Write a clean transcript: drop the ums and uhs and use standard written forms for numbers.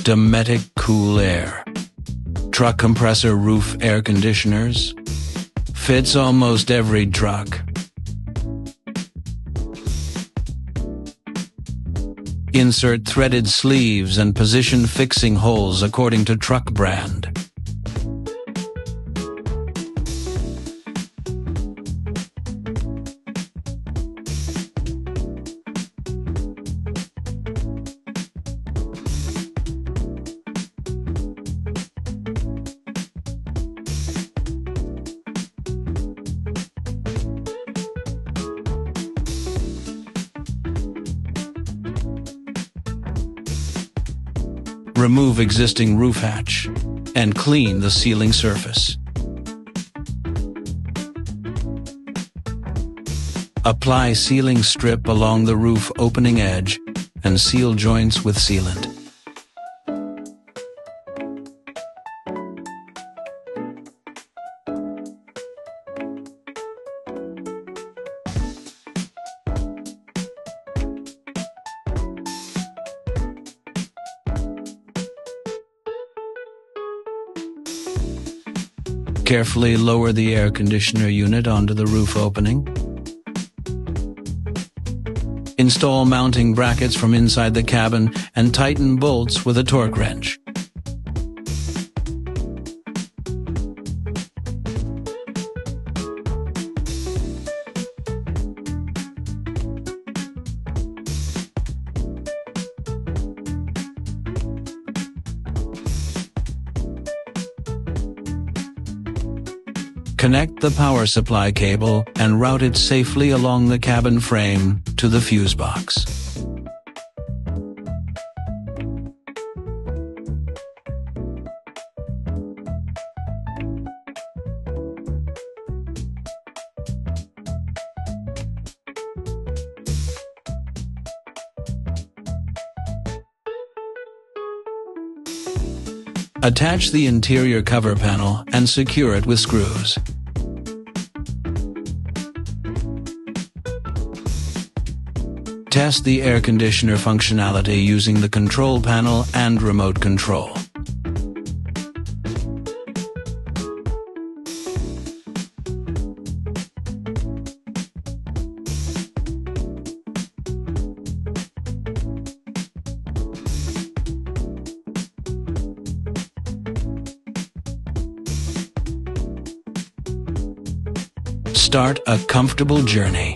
DOMETIC Cool Air. Truck compressor roof air conditioners. Fits almost every truck. Insert threaded sleeves and position fixing holes according to truck brand. Remove existing roof hatch and clean the sealing surface. Apply sealing strip along the roof opening edge and seal joints with sealant. Carefully lower the air conditioner unit onto the roof opening. Install mounting brackets from inside the cabin and tighten bolts with a torque wrench. Connect the power supply cable and route it safely along the cabin frame to the fuse box. Attach the interior cover panel and secure it with screws. Test the air conditioner functionality using the control panel and remote control. Start a comfortable journey.